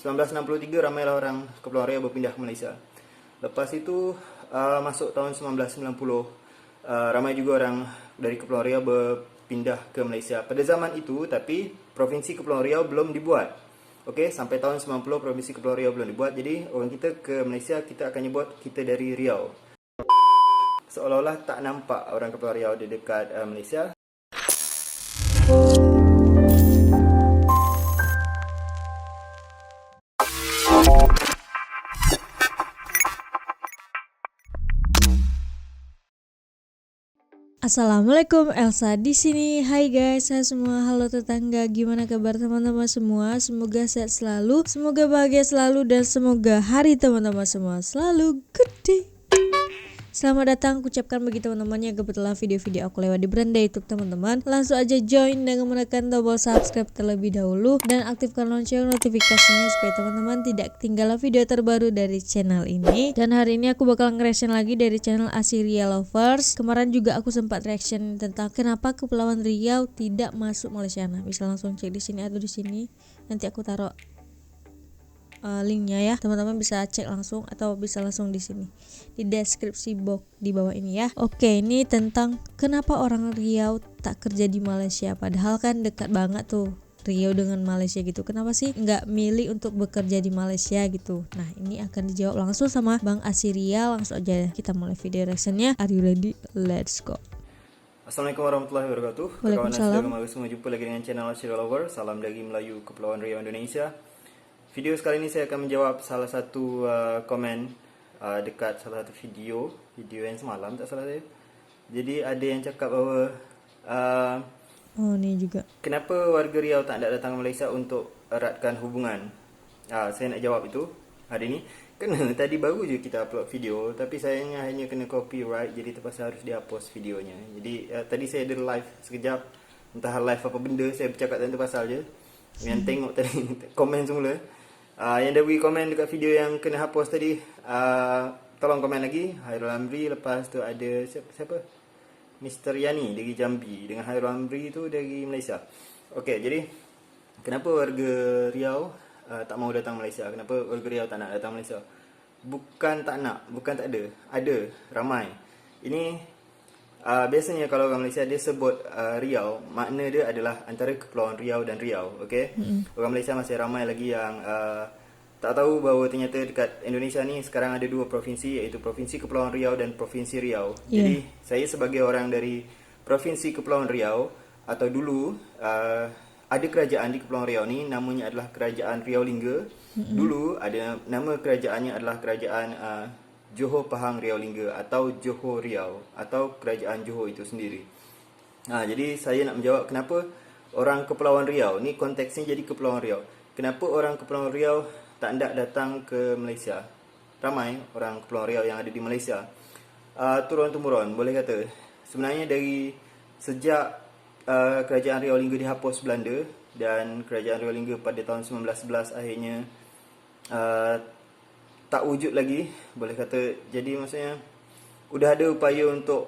1963 ramailah orang Kepulauan Riau berpindah ke Malaysia. Lepas itu masuk tahun 1990, ramai juga orang dari Kepulauan Riau berpindah ke Malaysia. Pada zaman itu tapi Provinsi Kepulauan Riau belum dibuat. Okey, sampai tahun 90 Provinsi Kepulauan Riau belum dibuat. Jadi orang kita ke Malaysia, kita akan nyebut kita dari Riau. Seolah-olah tak nampak orang Kepulauan Riau di dekat Malaysia. Assalamualaikum, Elsa di sini. Hai guys, saya semua. Halo tetangga, gimana kabar teman-teman semua? Semoga sehat selalu, semoga bahagia selalu, dan semoga hari teman-teman semua selalu good day. Selamat datang, aku ucapkan bagi teman-teman yang kebetulan video-video aku lewat di beranda YouTube teman-teman. Langsung aja join dengan menekan tombol subscribe terlebih dahulu dan aktifkan lonceng notifikasinya supaya teman-teman tidak ketinggalan video terbaru dari channel ini. Dan hari ini aku bakal nge-reaction lagi dari channel Asiria Lovers. Kemarin juga aku sempat reaction tentang kenapa Kepulauan Riau tidak masuk Malaysia. Nah, bisa langsung cek di sini atau di sini. Nanti aku taruh linknya ya, teman-teman bisa cek langsung atau bisa langsung di sini di deskripsi box di bawah ini ya. Oke, ini tentang kenapa orang Riau tak kerja di Malaysia, padahal kan dekat banget tuh Riau dengan Malaysia gitu. Kenapa sih nggak milih untuk bekerja di Malaysia gitu? Nah, ini akan dijawab langsung sama Bang Asiria. Langsung aja kita mulai video reactionnya. Are you ready? Let's go. Assalamualaikum warahmatullahi wabarakatuh. Waalaikumsalam. Kawan semua, jumpa lagi dengan channel Asiria Lover. Salam dari Melayu Kepulauan Riau Indonesia. Video sekali ini saya akan menjawab salah satu komen dekat salah satu video yang semalam tak salah saya. Jadi ada yang cakap bahawa ini juga kenapa warga Riau tak nak datang ke Malaysia untuk eratkan hubungan. Saya nak jawab itu hari ini. Kerana tadi baru je kita upload video, tapi sayangnya hanya kena copyright, jadi terpaksa harus dihapus videonya. Jadi tadi saya ada live sekejap, entah live apa benda, saya bercakap tentang pasal je. Yang tengok tadi komen semula. Yang dah beri komen dekat video yang kena hapus tadi, tolong komen lagi. Hairul Amri, lepas tu ada siapa? Mr. Yani dari Jambi, dengan Hairul Amri tu dari Malaysia. Okey, jadi kenapa warga Riau tak mau datang Malaysia? Kenapa warga Riau tak nak datang Malaysia? Bukan tak nak, bukan tak ada, ramai. Ini biasanya kalau orang Malaysia dia sebut Riau, makna dia adalah antara Kepulauan Riau dan Riau. Okay? Orang Malaysia masih ramai lagi yang tak tahu bahawa ternyata dekat Indonesia ni sekarang ada dua provinsi, iaitu Provinsi Kepulauan Riau dan Provinsi Riau. Jadi saya sebagai orang dari Provinsi Kepulauan Riau, atau dulu ada kerajaan di Kepulauan Riau ni, namanya adalah Kerajaan Riau Lingga. Dulu ada nama kerajaannya adalah Kerajaan Johor Pahang Riau Lingga atau Johor Riau atau Kerajaan Johor itu sendiri. Jadi saya nak menjawab kenapa orang Kepulauan Riau, ni konteksnya jadi Kepulauan Riau. Kenapa orang Kepulauan Riau tak hendak datang ke Malaysia? Ramai orang Kepulauan Riau yang ada di Malaysia. Turun-temurun boleh kata. Sebenarnya dari sejak Kerajaan Riau Lingga dihapus Belanda dan Kerajaan Riau Lingga pada tahun 1911 akhirnya tak wujud lagi, boleh kata. Jadi maksudnya sudah ada upaya untuk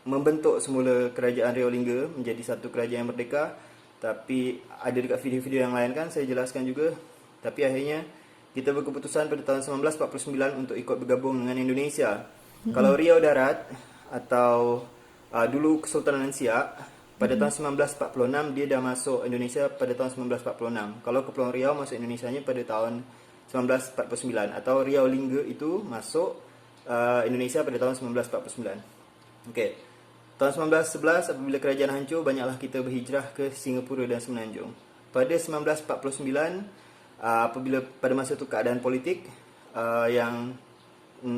membentuk semula Kerajaan Riau Lingga menjadi satu kerajaan yang merdeka, tapi ada dekat video-video yang lain kan saya jelaskan juga. Tapi akhirnya kita berkeputusan pada tahun 1949 untuk ikut bergabung dengan Indonesia. Kalau Riau Darat atau dulu Kesultanan Siak, pada tahun 1946 dia dah masuk Indonesia pada tahun 1946. Kalau Kepulauan Riau masuk Indonesianya pada tahun 1949, atau Riau Lingga itu masuk Indonesia pada tahun 1949. Okey. Tahun 1911 apabila kerajaan hancur, banyaklah kita berhijrah ke Singapura dan Semenanjung. Pada 1949 apabila pada masa itu keadaan politik yang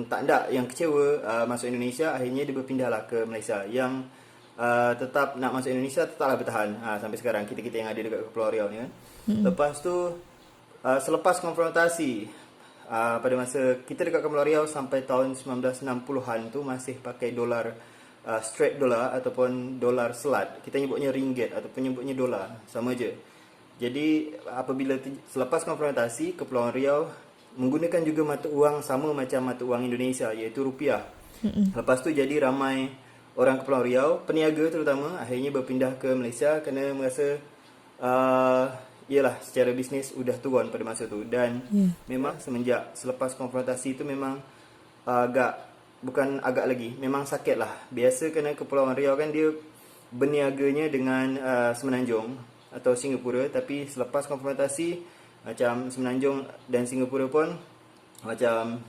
tak nak, yang kecewa masuk Indonesia, akhirnya dia berpindahlah ke Malaysia. Yang tetap nak masuk Indonesia tetaplah bertahan sampai sekarang, kita-kita yang ada dekat Kepulauan Riau ni kan. Lepas tu selepas konfrontasi pada masa kita dekat Kepulauan Riau sampai tahun 1960-an tu masih pakai dolar straight dolar ataupun dolar selat. Kita nyebutnya ringgit ataupun nyebutnya dolar, sama je. Jadi apabila selepas konfrontasi, Kepulauan Riau menggunakan juga mata wang sama macam mata wang Indonesia, iaitu rupiah. Lepas tu jadi ramai orang Kepulauan Riau, peniaga terutama, akhirnya berpindah ke Malaysia kerana merasa ialah secara bisnis udah turun pada masa tu. Dan Ya. memang semenjak selepas konfrontasi tu memang agak, bukan agak lagi, memang sakit lah. Biasa kena Kepulauan Riau kan dia berniaganya dengan Semenanjung atau Singapura, tapi selepas konfrontasi macam Semenanjung dan Singapura pun macam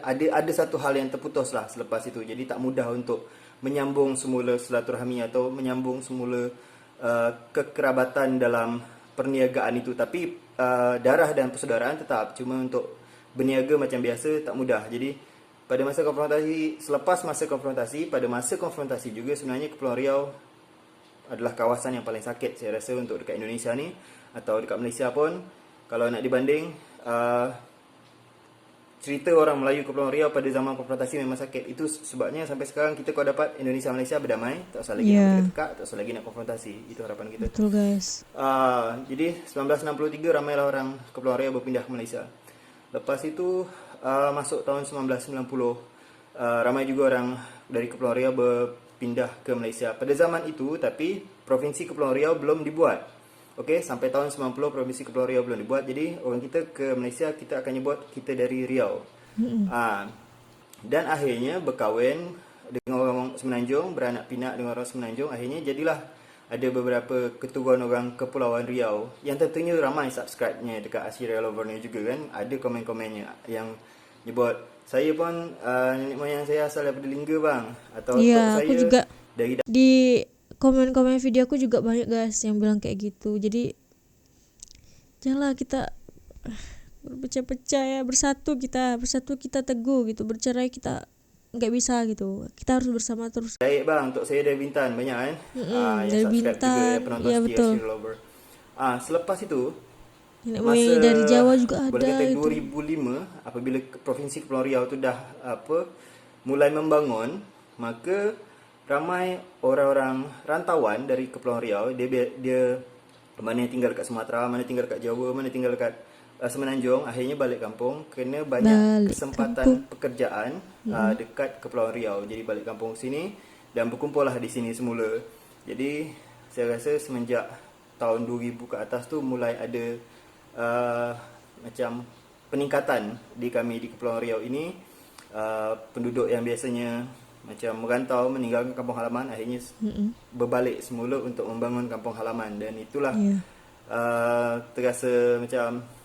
ada satu hal yang terputus lah selepas itu. Jadi tak mudah untuk menyambung semula silaturahmi atau menyambung semula kekerabatan dalam perniagaan itu. Tapi darah dan persaudaraan tetap, cuma untuk berniaga macam biasa tak mudah. Jadi pada masa konfrontasi, selepas masa konfrontasi, pada masa konfrontasi juga sebenarnya Kepulauan Riau adalah kawasan yang paling sakit saya rasa untuk dekat Indonesia ni, atau dekat Malaysia pun. Kalau nak dibanding, cerita orang Melayu Kepulauan Riau pada zaman konfrontasi memang sakit. Itu sebabnya sampai sekarang kita kau dapat Indonesia Malaysia berdamai, tak usah lagi nak berdekat, tak usah lagi nak konfrontasi. Itu harapan kita. Betul guys. Jadi 1963 ramailah orang Kepulauan Riau berpindah ke Malaysia. Lepas itu masuk tahun 1990, ramai juga orang dari Kepulauan Riau berpindah ke Malaysia. Pada zaman itu tapi Provinsi Kepulauan Riau belum dibuat. Okey, sampai tahun 90 Provinsi Kepulauan Riau belum dibuat. Jadi orang kita ke Malaysia, kita akan nyebut kita dari Riau. Dan akhirnya berkahwin dengan orang Semenanjung, beranak pinak dengan orang Semenanjung. Akhirnya jadilah ada beberapa keturunan orang Kepulauan Riau yang tentunya ramai subscribe-nya dekat Asyria Lover ni juga kan. Ada komen-komennya yang nyebut saya pun nenek moyang saya asal daripada Lingga bang, atau Iya, saya aku juga dari di komen-komen video aku juga banyak guys yang bilang kayak gitu. Jadi janganlah kita berpecah-pecah ya, bersatu kita teguh gitu, bercerai kita nggak bisa gitu, kita harus bersama terus. Baik bang, untuk saya dari Bintan banyak kan. Yang Dari subscribe juga, Bintan, yang penonton ya setia betul. Asyria Lover. Selepas itu Nenek moyang dari Jawa juga boleh ada kata itu. 2005 apabila Provinsi Kepulauan Riau tu dah mulai membangun, maka ramai orang-orang rantauan dari Kepulauan Riau, dia mana yang tinggal dekat Sumatera, mana tinggal dekat Jawa, mana tinggal dekat Semenanjung, akhirnya balik kampung kena banyak kesempatan pekerjaan dekat Kepulauan Riau. Jadi balik kampung sini dan berkumpullah di sini semula. Jadi saya rasa semenjak tahun 2000 ke atas tu mulai ada macam peningkatan di kami di Kepulauan Riau ini. Penduduk yang biasanya macam merantau meninggalkan kampung halaman akhirnya berbalik semula untuk membangun kampung halaman. Dan itulah terasa macam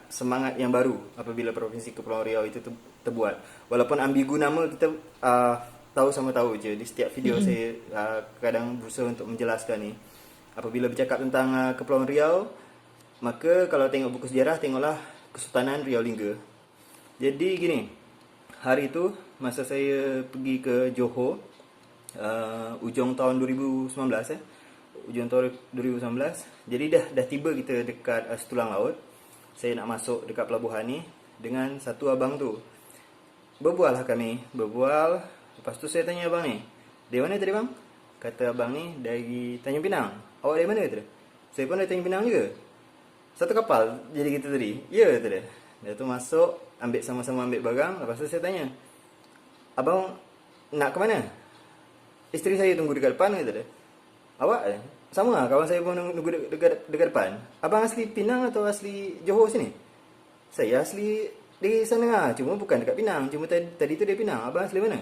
semangat yang baru apabila Provinsi Kepulauan Riau itu terbuat. Walaupun ambigu nama, kita tahu sama tahu je. Di setiap video saya kadang berusaha untuk menjelaskan ni. Apabila bercakap tentang Kepulauan Riau, maka kalau tengok buku sejarah, tengoklah Kesultanan Riau Lingga. Jadi gini, hari itu masa saya pergi ke Johor, ujung tahun 2019, ujung tahun 2019. Jadi dah tiba kita dekat Setulang Laut. Saya nak masuk dekat pelabuhan ni dengan satu abang tu. Berbual lah kami, berbual. Lepas tu saya tanya abang ni, dari mana tadi bang? Kata abang ni, dari Tanjung Pinang. Awak dari mana kata dia? Saya pun dari Tanjung Pinang juga. Satu kapal jadi kita tadi. Ya kata dia. Dia tu masuk, sama-sama ambil barang. Lepas tu saya tanya, abang nak ke mana? Isteri saya tunggu dekat depan kata dia. Awak? Sama lah, kawan saya pun tunggu dekat depan. Abang asli Pinang atau asli Johor sini? Saya asli di sana, cuma bukan dekat Pinang. Cuma tadi tu dia Pinang. Abang asli mana?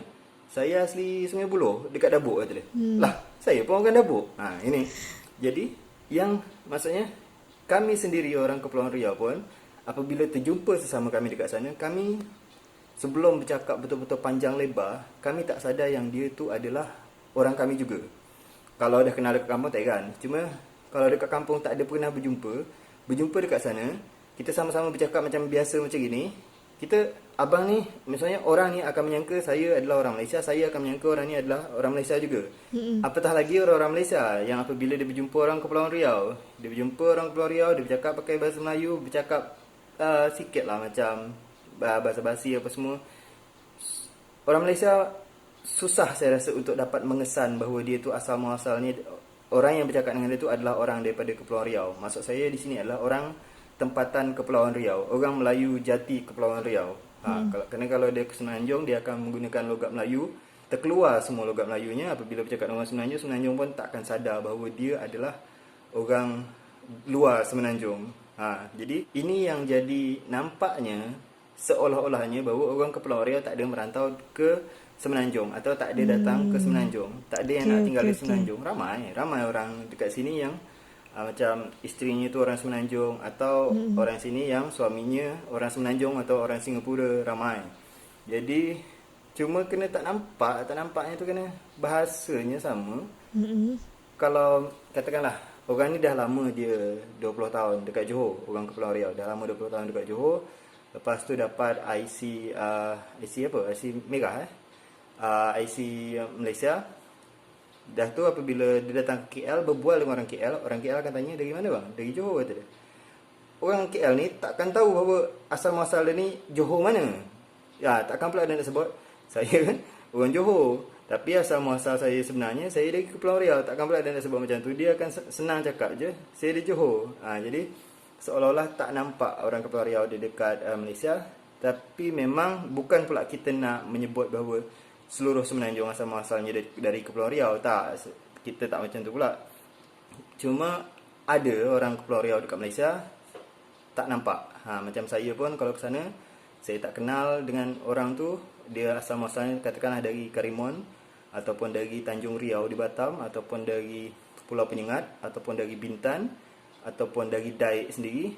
Saya asli Sungai Buloh, dekat Dabuk kata dia. Lah, saya pun orang Dabuk. Ini. Jadi, yang maksudnya kami sendiri orang Kepulauan Riau pun apabila terjumpa sesama kami dekat sana, kami sebelum bercakap betul-betul panjang lebar, kami tak sadar yang dia tu adalah orang kami juga. Kalau dah kenal dekat kampung tak kan. Cuma kalau dekat kampung tak ada pernah berjumpa dekat sana, kita sama-sama bercakap macam biasa macam gini. Kita, abang ni, misalnya orang ni akan menyangka saya adalah orang Malaysia, saya akan menyangka orang ni adalah orang Malaysia juga. Apatah lagi orang-orang Malaysia yang apabila dia berjumpa orang Kepulauan Riau, dia berjumpa orang Kepulauan Riau, dia bercakap pakai bahasa Melayu, bercakap sikit lah macam bahasa basi apa semua. Orang Malaysia susah saya rasa untuk dapat mengesan bahawa dia tu asal muasalnya, orang yang bercakap dengan dia tu adalah orang daripada Kepulauan Riau. Maksud saya di sini adalah orang tempatan Kepulauan Riau, orang Melayu jati Kepulauan Riau. Kerana kalau dia ke Semenanjung, dia akan menggunakan logat Melayu, terkeluar semua logat Melayunya. Apabila bercakap dengan orang Semenanjung, Semenanjung pun tak akan sadar bahawa dia adalah orang luar Semenanjung. Jadi ini yang jadi nampaknya seolah-olahnya bahawa orang Kepulauan Riau tak ada merantau ke Semenanjung atau tak ada datang ke Semenanjung. Tak ada yang nak tinggal di Semenanjung. Ramai orang dekat sini yang macam isterinya tu orang Semenanjung atau orang sini yang suaminya orang Semenanjung atau orang Singapura, ramai. Jadi cuma kena tak nampaknya tu kena bahasanya sama. Kalau katakanlah orang ni dah lama dia 20 tahun dekat Johor, orang Kepulauan Riau dah lama 20 tahun dekat Johor. Lepas tu dapat IC IC merah IC Malaysia. Dah tu apabila dia datang ke KL, berbual dengan orang KL akan tanya, dari mana bang? Dari Johor, kata dia. Orang KL ni takkan tahu bahawa asal muasal dia ni Johor mana. Ya, takkan pula dia nak sebut saya kan orang Johor, tapi asal muasal saya sebenarnya saya dari Kepulauan Riau. Takkan pula dia nak sebut macam tu. Dia akan senang cakap je, saya dari Johor. Jadi seolah-olah tak nampak orang Kepulauan Riau di dekat Malaysia. Tapi memang bukan pula kita nak menyebut bahawa seluruh Semenanjung asal muasalnya dari Kepulauan Riau. Tak, kita tak macam tu pula. Cuma ada orang Kepulauan Riau dekat Malaysia tak nampak. Macam saya pun kalau ke sana, saya tak kenal dengan orang tu. Dia asal muasalnya katakanlah dari Karimun, ataupun dari Tanjung Riau di Batam, ataupun dari Pulau Penyengat, ataupun dari Bintan, ataupun dari Daik sendiri.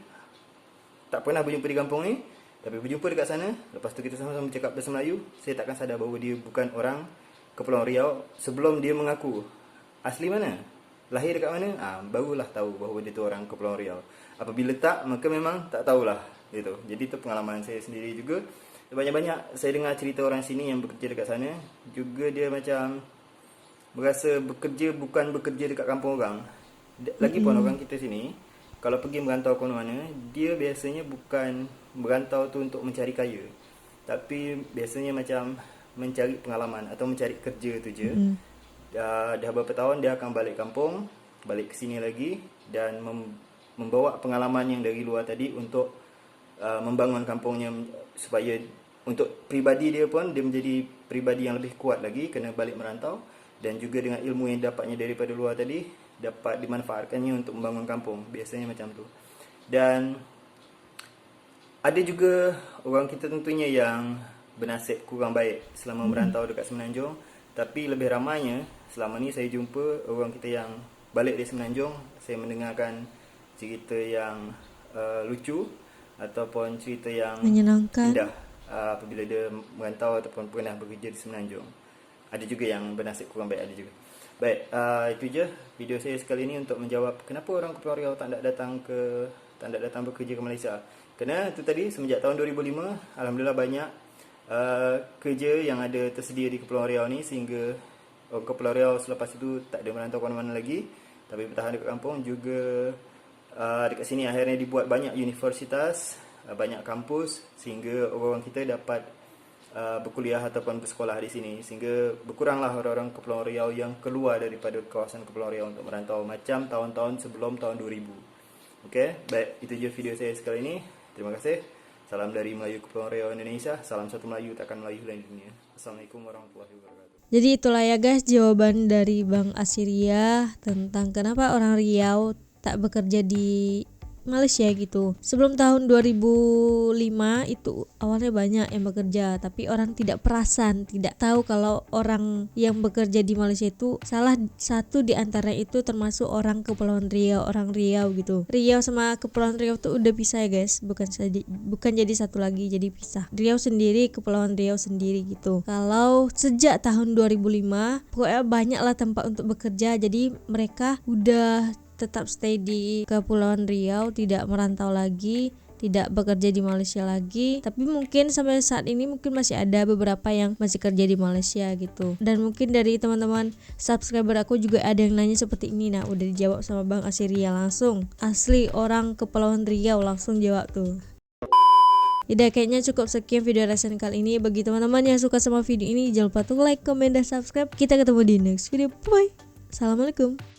Tak pernah berjumpa di kampung ni, tapi berjumpa dekat sana. Lepas tu kita sama-sama bercakap bahasa Melayu. Saya takkan sadar bahawa dia bukan orang Kepulauan Riau sebelum dia mengaku. Asli mana? Lahir dekat mana? Barulah tahu bahawa dia tu orang Kepulauan Riau. Apabila tak, maka memang tak tahulah gitu. Jadi itu pengalaman saya sendiri juga. Banyak-banyak saya dengar cerita orang sini yang bekerja dekat sana. Juga dia macam berasa bekerja bukan bekerja dekat kampung orang. Lagipun orang kita sini, kalau pergi merantau ke mana-mana, dia biasanya bukan merantau tu untuk mencari kaya, tapi biasanya macam mencari pengalaman atau mencari kerja tu je. Dah beberapa tahun dia akan balik kampung, balik ke sini lagi dan membawa pengalaman yang dari luar tadi untuk membangun kampungnya, supaya untuk pribadi dia pun dia menjadi pribadi yang lebih kuat lagi, kena balik merantau. Dan juga dengan ilmu yang dapatnya daripada luar tadi dapat dimanfaatkannya untuk membangun kampung. Biasanya macam tu. Dan ada juga orang kita tentunya yang bernasib kurang baik selama merantau dekat Semenanjung. Tapi lebih ramainya selama ni saya jumpa orang kita yang balik dari Semenanjung. Saya mendengarkan cerita yang lucu ataupun cerita yang menyenangkan, indah apabila dia merantau ataupun pernah bekerja di Semenanjung. Ada juga yang bernasib kurang baik, ada juga. Baik, itu je video saya sekali ini untuk menjawab kenapa orang Kepulauan Riau tak nak datang bekerja ke Malaysia. Kerana itu tadi, semenjak tahun 2005 alhamdulillah banyak kerja yang ada tersedia di Kepulauan Riau ni, sehingga orang Kepulauan Riau selepas itu tak ada merantau ke mana-mana lagi, tapi bertahan dekat kampung. Juga dekat sini akhirnya dibuat banyak universitas, banyak kampus, sehingga orang kita dapat berkuliah ataupun bersekolah di sini, sehingga berkuranglah orang-orang Kepulauan Riau yang keluar daripada kawasan Kepulauan Riau untuk merantau macam tahun-tahun sebelum tahun 2000. Okey, baik, itu je video saya sekali ini. Terima kasih. Salam dari Melayu Kepulauan Riau Indonesia. Salam satu Melayu, takkan Melayu lain dunia. Assalamualaikum warahmatullahi wabarakatuh. Jadi itulah ya guys jawaban dari Bang Asiria tentang kenapa orang Riau tak bekerja di Malaysia gitu. Sebelum tahun 2005 itu awalnya banyak yang bekerja, tapi orang tidak perasan, tidak tahu kalau orang yang bekerja di Malaysia itu salah satu di antara itu termasuk orang Kepulauan Riau, orang Riau gitu. Riau sama Kepulauan Riau tuh udah pisah ya guys, bukan jadi satu lagi, jadi pisah. Riau sendiri, Kepulauan Riau sendiri gitu. Kalau sejak tahun 2005 pokoknya banyaklah tempat untuk bekerja, jadi mereka udah tetap stay di Kepulauan Riau, tidak merantau lagi, tidak bekerja di Malaysia lagi. Tapi mungkin sampai saat ini mungkin masih ada beberapa yang masih kerja di Malaysia gitu. Dan mungkin dari teman-teman subscriber aku juga ada yang nanya seperti ini. Nah, udah dijawab sama Bang Asiria langsung. Asli orang Kepulauan Riau langsung jawab tuh. Udah, kayaknya cukup sekian video reaction kali ini. Bagi teman-teman yang suka sama video ini, jangan lupa tuh like, comment, dan subscribe. Kita ketemu di next video. Bye. Assalamualaikum.